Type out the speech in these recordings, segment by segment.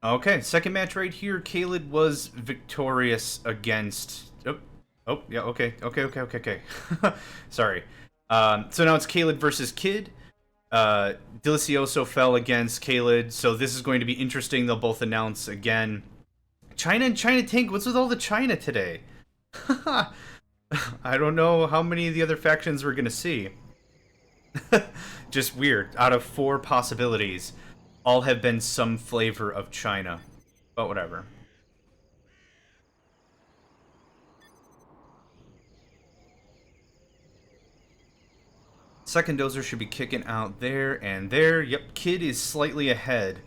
Okay, second match right here. Khaled was victorious against. Oh, yeah. Okay. Sorry. So now it's Khaled versus Kid. Delicioso fell against Khaled, so this is going to be interesting. They'll both announce again. China and China Tank. What's with all the China today? I don't know how many of the other factions we're gonna see. Just weird. Out of four possibilities, all have been some flavor of China. But whatever. Second dozer should be kicking out there and there. Yep, Kid is slightly ahead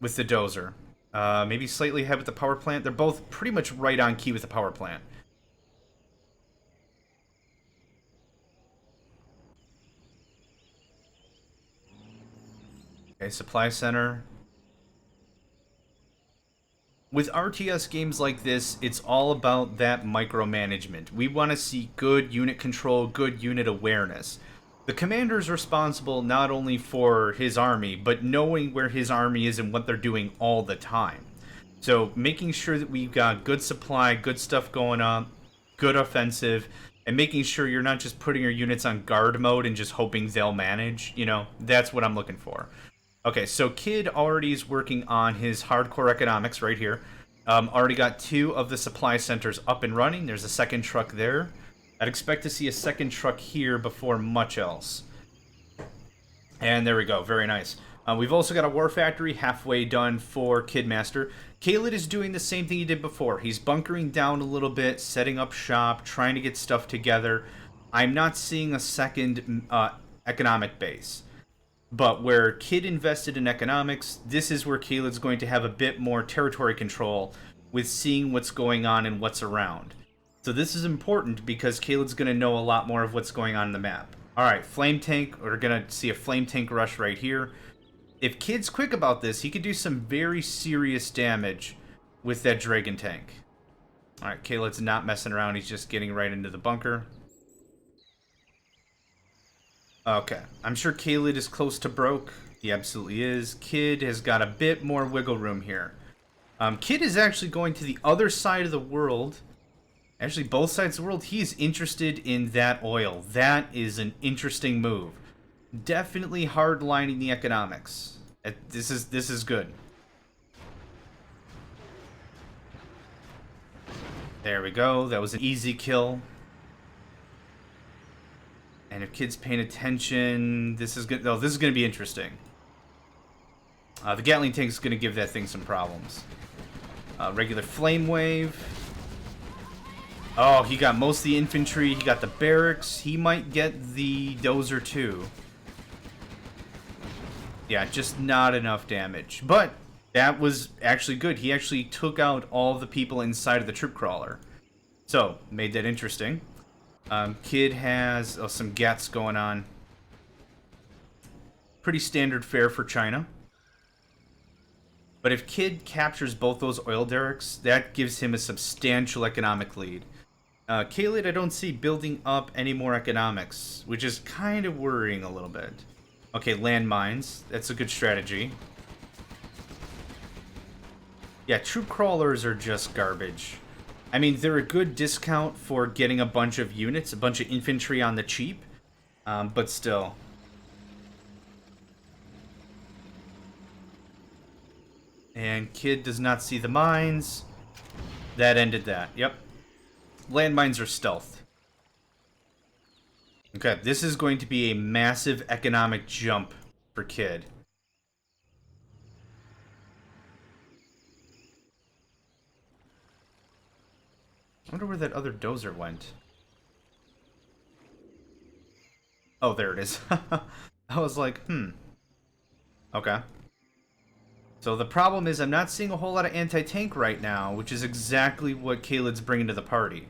with the dozer. Maybe slightly ahead with the power plant. They're both pretty much right on key with the power plant. Okay, supply center. With RTS games like this, it's all about that micromanagement. We want to see good unit control, good unit awareness. The commander is responsible not only for his army, but knowing where his army is and what they're doing all the time. So making sure that we've got good supply, good stuff going on, good offensive, and making sure you're not just putting your units on guard mode and just hoping they'll manage. That's what I'm looking for. Okay, so Kid already is working on his hardcore economics right here. Already got two of the supply centers up and running. There's a second truck there. I'd expect to see a second truck here before much else. And there we go. Very nice. We've also got a war factory halfway done for Kidmaster. Khaled is doing the same thing he did before. He's bunkering down a little bit, setting up shop, trying to get stuff together. I'm not seeing a second economic base. But where Kid invested in economics, this is where Khaled's going to have a bit more territory control with seeing what's going on and what's around. So this is important because Khaled's going to know a lot more of what's going on in the map. Alright, Flame Tank. We're going to see a Flame Tank rush right here. If Kid's quick about this, he could do some very serious damage with that Dragon Tank. Alright, Khaled's not messing around. He's just getting right into the bunker. Okay, I'm sure Khaled is close to broke. He absolutely is. Kid has got a bit more wiggle room here. Kid is actually going to the other side of the world. Actually, both sides of the world. He's interested in that oil. That is an interesting move. Definitely hardlining the economics. This is good. There we go. That was an easy kill. And if Kid's paying attention, this is good. Oh, this is going to be interesting. The Gatling tank is going to give that thing some problems. Regular flame wave. Oh, he got most of the infantry. He got the barracks. He might get the dozer too. Yeah, just not enough damage. But that was actually good. He actually took out all the people inside of the troop crawler. So, made that interesting. Kid has some gets going on. Pretty standard fare for China. But if Kid captures both those oil derricks, that gives him a substantial economic lead. Khaled, I don't see building up any more economics, which is kind of worrying a little bit. Okay, landmines. That's a good strategy. Yeah, troop crawlers are just garbage. I mean, they're a good discount for getting a bunch of units, a bunch of infantry on the cheap, but still. And Kid does not see the mines. That ended that. Yep. Landmines are stealth. Okay, this is going to be a massive economic jump for Kid. I wonder where that other dozer went. Oh, there it is. I was like, Okay. So the problem is I'm not seeing a whole lot of anti-tank right now, which is exactly what Khaled's bringing to the party.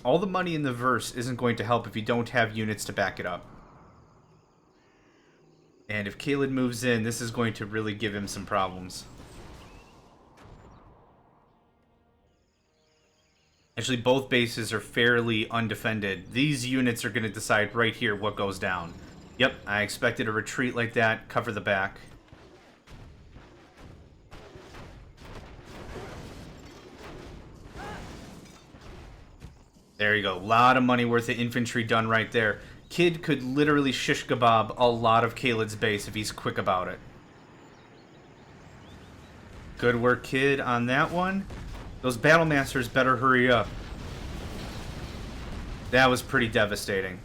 All the money in the verse isn't going to help if you don't have units to back it up. And if Khaled moves in, this is going to really give him some problems. Actually, both bases are fairly undefended. These units are going to decide right here what goes down. Yep, I expected a retreat like that. Cover the back. There you go. A lot of money worth of infantry done right there. Kid could literally shish kebab a lot of Khaled's base if he's quick about it. Good work, Kid, on that one. Those Battle Masters better hurry up. That was pretty devastating.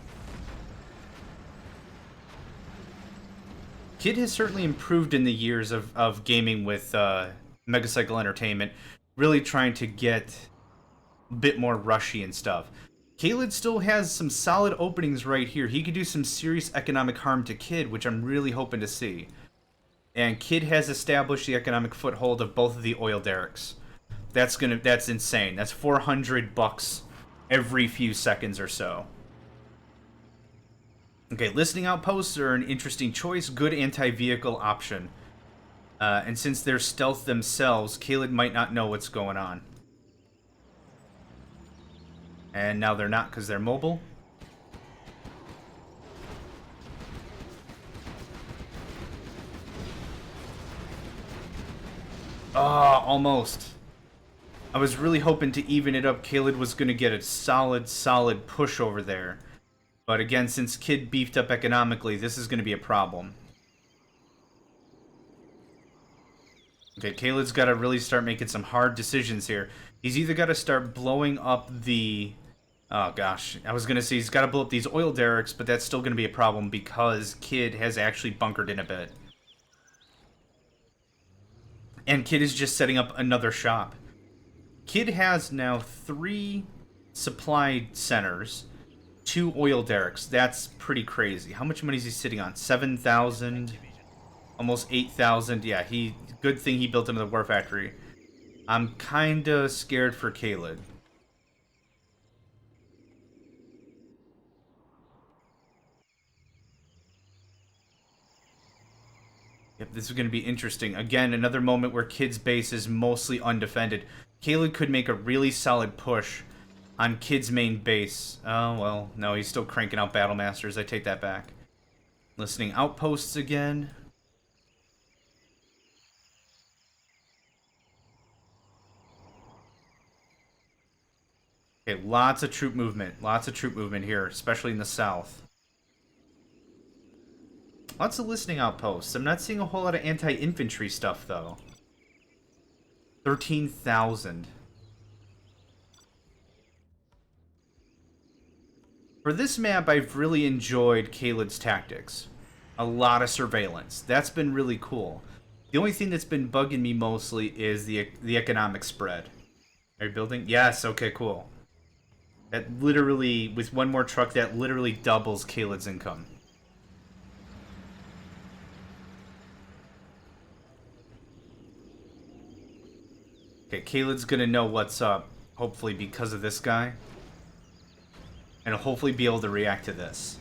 Kid has certainly improved in the years of gaming with Megacycle Entertainment, really trying to get a bit more rushy and stuff. Khaled still has some solid openings right here. He could do some serious economic harm to Kid, which I'm really hoping to see. And Kid has established the economic foothold of both of the oil derricks. That's insane. That's $400 every few seconds or so. Okay, listening outposts are an interesting choice. Good anti-vehicle option. And since they're stealth themselves, Khaled might not know what's going on. And now they're not because they're mobile. Ah, almost. I was really hoping to even it up. Khaled was going to get a solid push over there. But again, since Kid beefed up economically, this is going to be a problem. Okay, Khaled's got to really start making some hard decisions here. He's either got to start blowing up the... Oh, gosh. I was going to say he's got to blow up these oil derricks, but that's still going to be a problem because Kid has actually bunkered in a bit. And Kid is just setting up another shop. Kid has now 3 supply centers, 2 oil derricks. That's pretty crazy. How much money is he sitting on? 7,000? Almost 8,000. Yeah, good thing he built another war factory. I'm kinda scared for Khaled. Yep, this is going to be interesting. Again, another moment where Kid's base is mostly undefended. Khaled could make a really solid push on Kid's main base. Oh, well, no, he's still cranking out Battle Masters. I take that back. Listening outposts again. Okay, lots of troop movement. Lots of troop movement here, especially in the south. Lots of listening outposts. I'm not seeing a whole lot of anti-infantry stuff, though. 13,000. For this map, I've really enjoyed Khaled's tactics. A lot of surveillance. That's been really cool. The only thing that's been bugging me mostly is the economic spread. Are you building? Yes, okay, cool. That literally, with one more truck, that literally doubles Khaled's income. Okay, Khaled's gonna know what's up, hopefully because of this guy. And hopefully be able to react to this.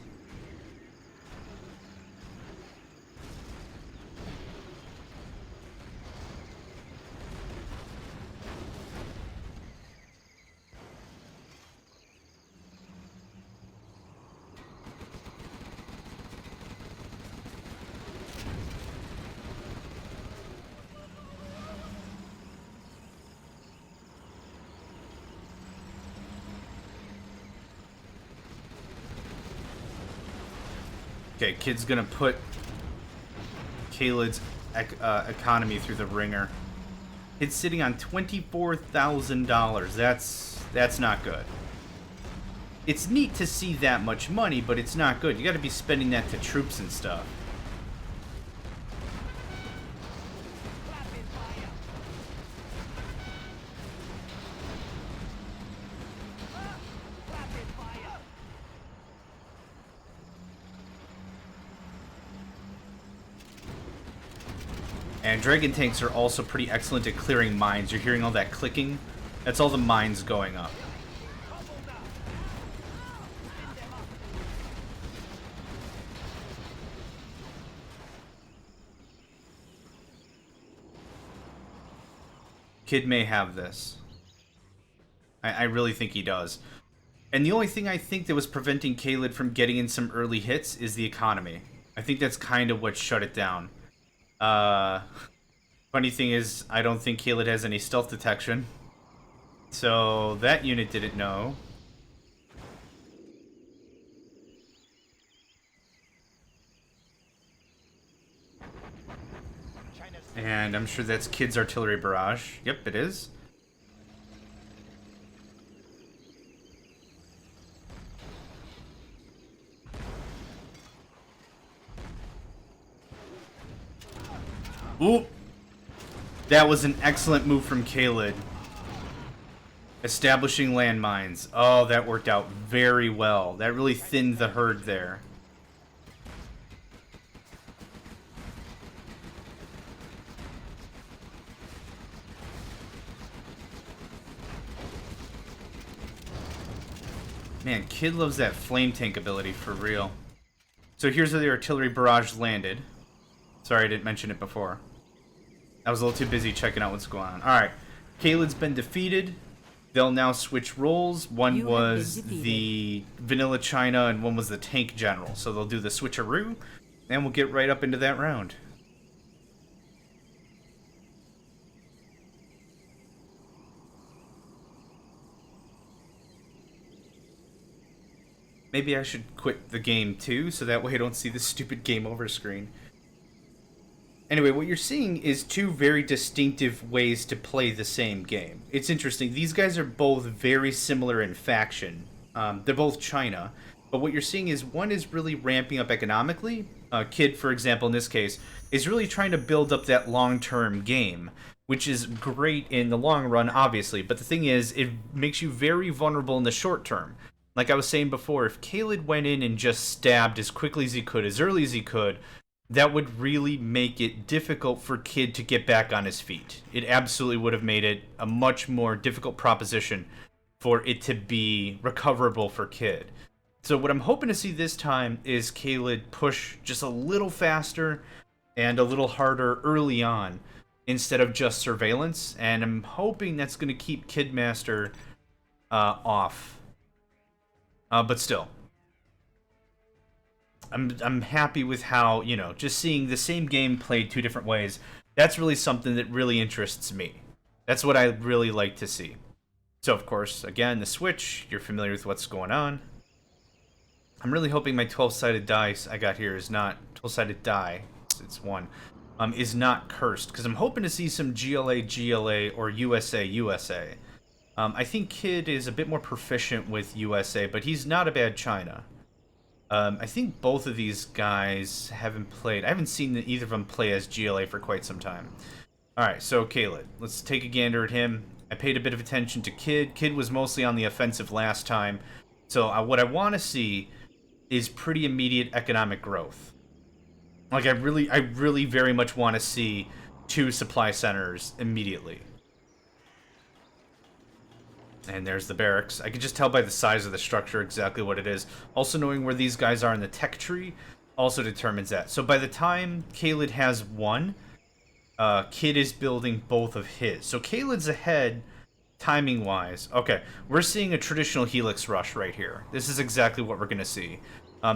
Okay, Kid's gonna put Khaled's economy through the ringer. It's sitting on $24,000. That's not good. It's neat to see that much money, but it's not good. You got to be spending that to troops and stuff. And Dragon Tanks are also pretty excellent at clearing mines. You're hearing all that clicking? That's all the mines going up. Kid may have this. I really think he does. And the only thing I think that was preventing Khaled from getting in some early hits is the economy. I think that's kind of what shut it down. Funny thing is, I don't think Khaled has any stealth detection. So that unit didn't know. And I'm sure that's Kid's artillery barrage. Yep, it is. Ooh! That was an excellent move from Khaled. Establishing landmines. Oh, that worked out very well. That really thinned the herd there. Man, Kid loves that flame tank ability for real. So here's where the artillery barrage landed. Sorry I didn't mention it before. I was a little too busy checking out what's going on. Alright, Khaled's been defeated. They'll now switch roles. One was the vanilla China and one was the tank general. So they'll do the switcheroo, and we'll get right up into that round. Maybe I should quit the game too, so that way I don't see this stupid game over screen. Anyway, what you're seeing is two very distinctive ways to play the same game. It's interesting. These guys are both very similar in faction. They're both China. But what you're seeing is one is really ramping up economically. Kid, for example, in this case, is really trying to build up that long-term game, which is great in the long run, obviously. But the thing is, it makes you very vulnerable in the short term. Like I was saying before, if Khaled went in and just stabbed as quickly as he could, as early as he could, that would really make it difficult for Kid to get back on his feet. It absolutely would have made it a much more difficult proposition for it to be recoverable for Kid. So what I'm hoping to see this time is Khaled push just a little faster and a little harder early on instead of just surveillance. And I'm hoping that's going to keep Kidmaster off. But still, I'm happy with how, you know, just seeing the same game played two different ways. That's really something that really interests me. That's what I really like to see. So, of course, again, the switch, you're familiar with what's going on. I'm really hoping my 12-sided dice I got here is not... 12-sided die, it's one, is not cursed. Because I'm hoping to see some GLA, or USA. I think Kid is a bit more proficient with USA, but he's not a bad China. I think both of these guys haven't played. I haven't seen either of them play as GLA for quite some time. Alright, so Khaled. Let's take a gander at him. I paid a bit of attention to Kid. Kid was mostly on the offensive last time. So what I want to see is pretty immediate economic growth. Like, I really very much want to see 2 supply centers immediately. And there's the barracks. I can just tell by the size of the structure exactly what it is. Also, knowing where these guys are in the tech tree also determines that. So by the time Khaled has one, Kid is building both of his. So Khaled's ahead timing-wise. Okay, we're seeing a traditional helix rush right here. This is exactly what we're going to see.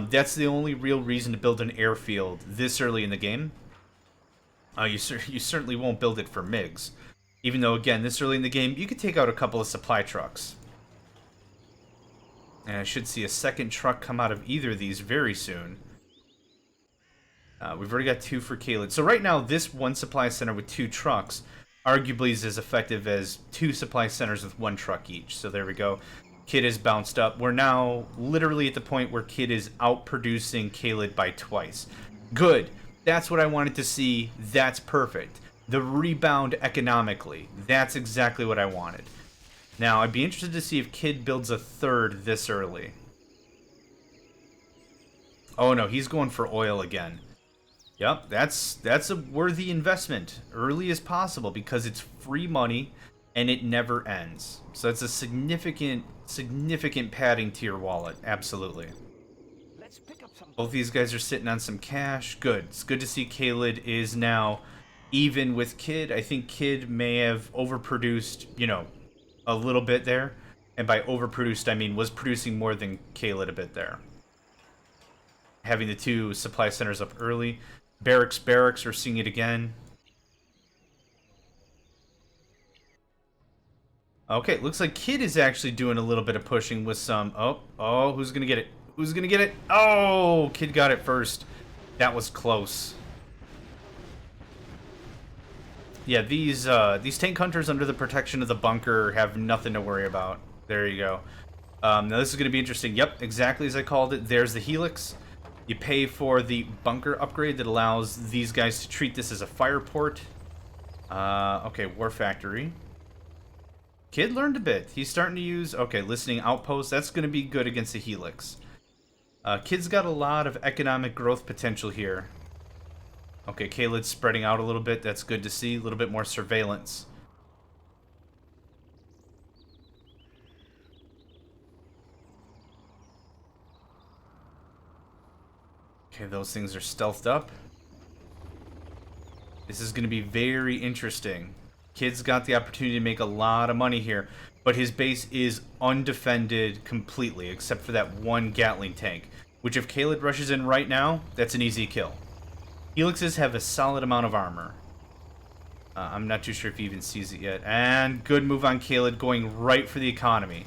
That's the only real reason to build an airfield this early in the game. You certainly won't build it for MiGs. Even though, again, this early in the game, you could take out a couple of supply trucks. And I should see a second truck come out of either of these very soon. We've already got 2 for Khaled. So right now, this one supply center with 2 trucks arguably is as effective as 2 supply centers with 1 truck each. So there we go. Kid is bounced up. We're now literally at the point where Kid is outproducing Khaled by twice. Good. That's what I wanted to see. That's perfect. The rebound economically. That's exactly what I wanted. Now, I'd be interested to see if Kid builds a third this early. Oh no, he's going for oil again. Yep, that's a worthy investment. Early as possible because it's free money and it never ends. So it's a significant padding to your wallet. Absolutely. Both these guys are sitting on some cash. Good. It's good to see Khaled is now even with Kid. I think Kid may have overproduced, you know, a little bit there. And by overproduced, I mean was producing more than Khaled a bit there. Having the 2 supply centers up early. Barracks, we're seeing it again. Okay, looks like Kid is actually doing a little bit of pushing with some... Oh, who's gonna get it? Who's gonna get it? Oh, Kid got it first. That was close. Yeah, these tank hunters under the protection of the bunker have nothing to worry about. There you go. Now this is going to be interesting. Yep, exactly as I called it. There's the helix. You pay for the bunker upgrade that allows these guys to treat this as a fire port. Okay, war factory. Kid learned a bit. He's starting to use... Okay, listening outpost. That's going to be good against the helix. Kid's got a lot of economic growth potential here. Okay, Khaled's spreading out a little bit. That's good to see. A little bit more surveillance. Okay, those things are stealthed up. This is going to be very interesting. Kid's got the opportunity to make a lot of money here, but his base is undefended completely, except for that one Gatling tank, which if Khaled rushes in right now, that's an easy kill. Helixes have a solid amount of armor. I'm not too sure if he even sees it yet. And good move on Khaled, going right for the economy.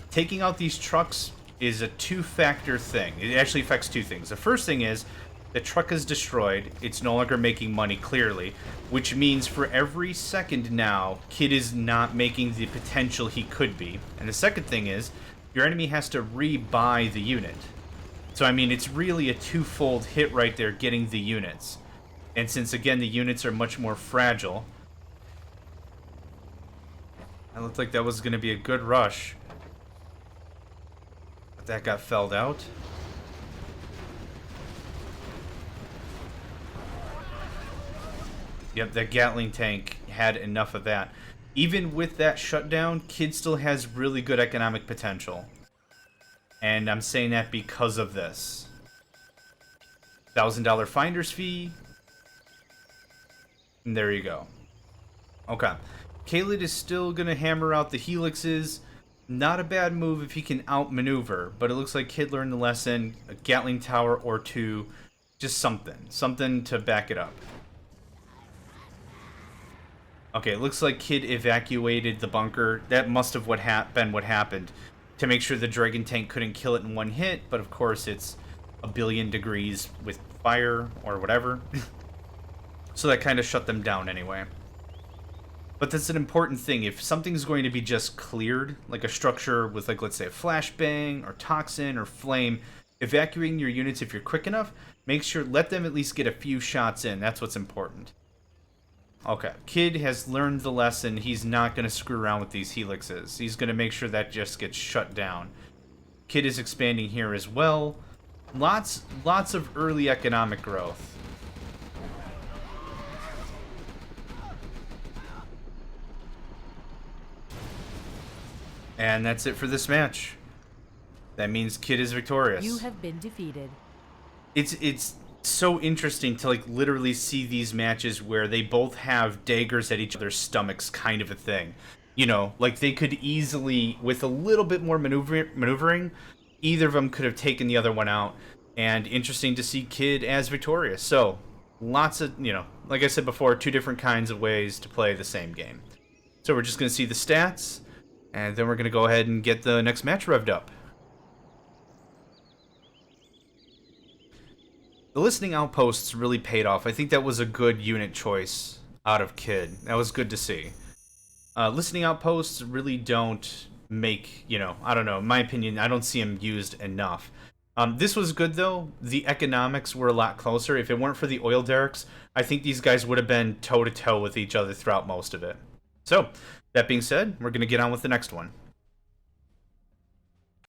Taking out these trucks is a two-factor thing. It actually affects two things. The first thing is, the truck is destroyed. It's no longer making money, clearly, which means for every second now, Kid is not making the potential he could be. And the second thing is, your enemy has to rebuy the unit. So, I mean, it's really a twofold hit right there, getting the units. And since, again, the units are much more fragile, it looked like that was going to be a good rush. But that got felled out. Yep, that Gatling tank had enough of that. Even with that shutdown, Kid still has really good economic potential. And I'm saying that because of this. $1,000 finder's fee. And there you go. Okay. Khaled is still going to hammer out the helixes. Not a bad move if he can outmaneuver. But it looks like Kid learned the lesson. A Gatling tower or two. Just something. Something to back it up. Okay, it looks like Kid evacuated the bunker. That must have been what happened. To make sure the Dragon tank couldn't kill it in one hit, but of course it's a billion degrees with fire or whatever. So that kind of shut them down anyway. But that's an important thing. If something's going to be just cleared, like a structure with, like, let's say a flashbang or toxin or flame, evacuating your units if you're quick enough, make sure, let them at least get a few shots in. That's what's important. Okay, Kid has learned the lesson. He's not going to screw around with these helixes. He's going to make sure that just gets shut down. Kid is expanding here as well. Lots of early economic growth. And that's it for this match. That means Kid is victorious. You have been defeated. It's so interesting to, like, literally see these matches where they both have daggers at each other's stomachs, kind of a thing. You know, like, they could easily, with a little bit more maneuvering, either of them could have taken the other one out. And interesting to see Kid as victorious. So, lots of, you know, like I said before, two different kinds of ways to play the same game. So we're just going to see the stats, and then we're going to go ahead and get the next match revved up. The listening outposts really paid off. I think that was a good unit choice out of Kid. That was good to see. Listening outposts really don't make, you know, I don't know, in my opinion, I don't see them used enough. This was good, though. The economics were a lot closer. If it weren't for the oil derricks, I think these guys would have been toe-to-toe with each other throughout most of it. So, that being said, we're going to get on with the next one.